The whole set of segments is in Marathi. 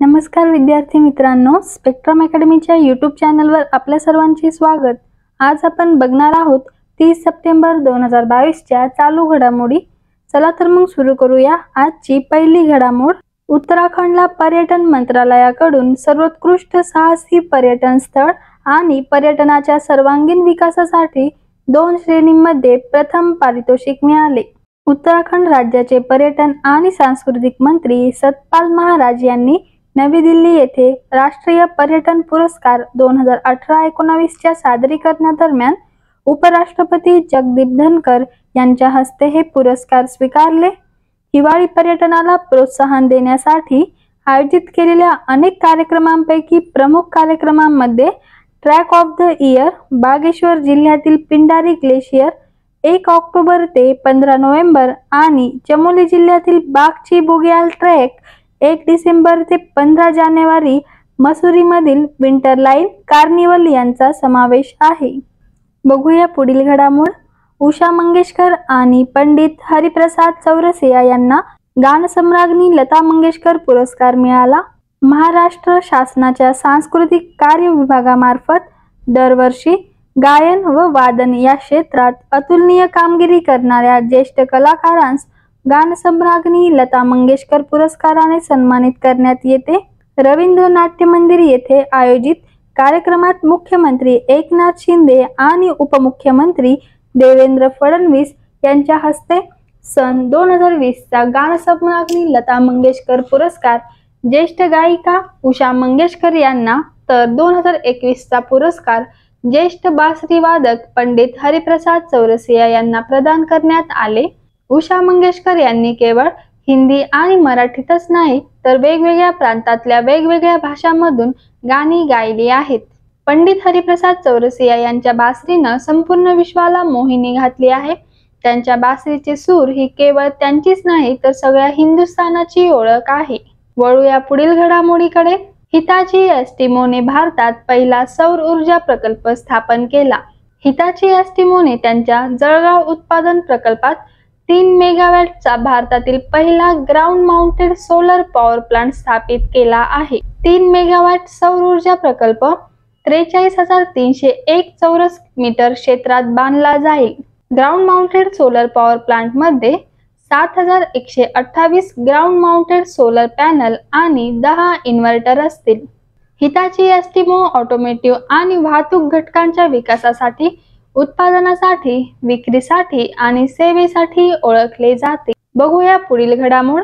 नमस्कार विद्यार्थी मित्रांनो, स्पेक्ट्रम अकॅडमीच्या यूट्यूब चॅनलवर आपल्या सर्वांचे स्वागत। आज आपण बघणार आहोत 30 सप्टेंबर 2022 च्या चालू घडामोडी। चला तर मग सुरू करूया आजची पहिली घडामोड। उत्तराखंडला पर्यटन मंत्रालयाकडून सर्वोत्कृष्ट साहसी पर्यटन स्थळ आणि पर्यटनाच्या सर्वांगीण विकासासाठी 2 श्रेणींमध्ये प्रथम पारितोषिक मिळाले। उत्तराखंड राज्याचे पर्यटन आणि सांस्कृतिक मंत्री सतपाल महाराज यांनी नवी दिल्ली येथे राष्ट्रीय पर्यटन पुरस्कार 2018-19 च्या सादरीकरणादरम्यान उपराष्ट्रपती जगदीप धनकर यांच्या हस्ते हे पुरस्कार स्वीकारले। हिवाळी पर्यटनाला प्रोत्साहन देण्यासाठी आयोजित केलेल्या अनेक कार्यक्रमांपैकी प्रमुख कार्यक्रमांमध्ये track of the year, Bageshwar जिल्ह्यातील पिंडारी ग्लेशियर 1 ऑक्टोबर ते 15 नोव्हेंबर आणि चमोली जिल्ह्यातील बागची बुग्याल ट्रेक 1 डिसेंबर ते 15 जानेवारी मसुरीमधील विंटरलाईन कार्निवल यांचा समावेश आहे। बघूया पुढील घडामोड। उषा मंगेशकर आणि पंडित हरिप्रसाद चौरसिया यांना गानसम्राज्ञी लता मंगेशकर पुरस्कार मिळाला। महाराष्ट्र शासनाच्या सांस्कृतिक कार्य विभागामार्फत दरवर्षी गायन व वादन या क्षेत्रात अतुलनीय कामगिरी करणाऱ्या ज्येष्ठ कलाकारांस गानसम्राज्ञी लता मंगेशकर पुरस्काराने सन्मानित करण्यात येते। रवींद्र नाट्य मंदिर येथे आयोजित कार्यक्रमात मुख्यमंत्री एकनाथ शिंदे आणि उपमुख्यमंत्री देवेंद्र फडणवीस यांच्या हस्ते सन 2020 चा गानसम्राज्ञी लता मंगेशकर पुरस्कार ज्येष्ठ गायिका उषा मंगेशकर यांना, तर 2021 चा पुरस्कार ज्येष्ठ बासरी वादक पंडित हरिप्रसाद चौरसिया यांना प्रदान करण्यात आले। उषा मंगेशकर यांनी केवळ हिंदी आणि मराठीतच नाही तर वेगवेगळ्या प्रांतातल्या वेगवेगळ्या भाषांमधून गाणी गायली आहेत। पंडित हरिप्रसाद चौरसिया यांच्या बासरीनं संपूर्ण विश्वाला मोहिनी घातली आहे। त्यांच्या बासरीचे सूर ही केवळ त्यांचीच नाही तर सगळ्या हिंदुस्थानाची ओळख आहे। वळूया पुढील घडामोडीकडे। हिताची एस्टिमोने भारतात पहिला सौर ऊर्जा प्रकल्प स्थापन केला। हिताची एस्टिमोने त्यांच्या जळगाव उत्पादन प्रकल्पात 3 मेगावॅटचा भारतातील पहिला ground mounted solar power plant स्थापित केला आहे। 3 मेगावॅट सौर ऊर्जा प्रकल्प 43,301 चौरस मीटर क्षेत्रात बांधला जाईल। Ground mounted solar power plant मध्ये 7,128 ग्राउंड माउंटेड सोलर पॅनल आणि 10 इन्व्हर्टर असतील। हिताची एस्टिमो ऑटोमोटिव्ह आणि वाहतूक घटकांच्या विकासासाठी, उत्पादनासाठी, विक्रीसाठी आणि सेवेसाठी ओळखले जाते। बघूया पुढील घडामोड।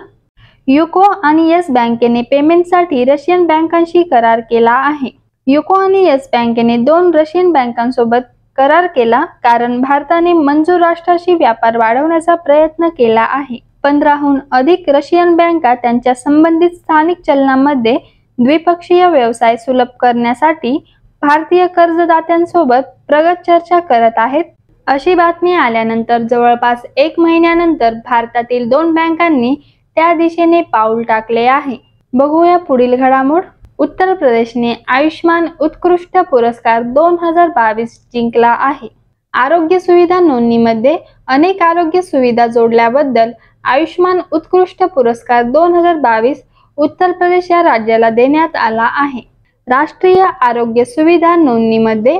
युको आणि येस बँकेने पेमेंटसाठी रशियन बँकांशी करार केला आहे। युको आणि येस बँकेने 2 रशियन बँकांसोबत करार केला कारण भारताने मंजूर राष्ट्राशी व्यापार वाढवण्याचा प्रयत्न केला आहे। 15हून अधिक रशियन बँका त्यांच्या संबंधित स्थानिक चलनांमध्ये द्विपक्षीय व्यवसाय सुलभ करण्यासाठी भारतीय कर्जदात्यांसोबत प्रगत चर्चा करत आहेत। अशी बातमी आल्यानंतर जवळपास 1 महिन्यानंतर भारतातील 2 बँकांनी त्या दिशेने पाऊल टाकले आहे। बघूया पुढील घडामोड। उत्तर प्रदेशने आयुष्मान उत्कृष्ट पुरस्कार 2022 जिंकला आहे। आरोग्य सुविधा नोंदणीमध्ये अनेक आरोग्य सुविधा जोडल्याबद्दल आयुष्मान उत्कृष्ट पुरस्कार 2022 उत्तर प्रदेश या राज्याला देण्यात आला आहे। राष्ट्रीय आरोग्य सुविधा नोंदणीमध्ये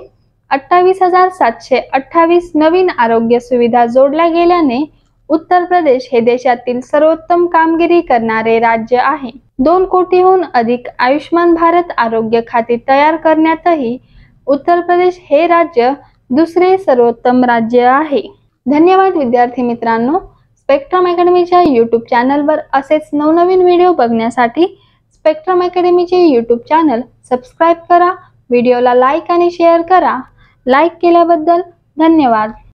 28,728 नवीन आरोग्य सुविधा जोडल्या गेल्याने उत्तर प्रदेश हे देशातील सर्वोत्तम कामगिरी करणारे राज्य आहे। 2 कोटीहून अधिक आयुष्मान भारत आरोग्य खाती तयार करण्यातही उत्तर प्रदेश हे राज्य दुसरे सर्वोत्तम राज्य आहे। धन्यवाद विद्यार्थी मित्रांनो। स्पेक्ट्रम अकॅडमीच्या यूट्यूब चॅनलवर असेच नवनवीन व्हिडिओ बघण्यासाठी स्पेक्ट्रम अकॅडमीचे यूट्यूब चॅनल सबस्क्राइब करा, व्हिडिओला लाईक आणि शेअर करा। लाईक केल्याबद्दल धन्यवाद।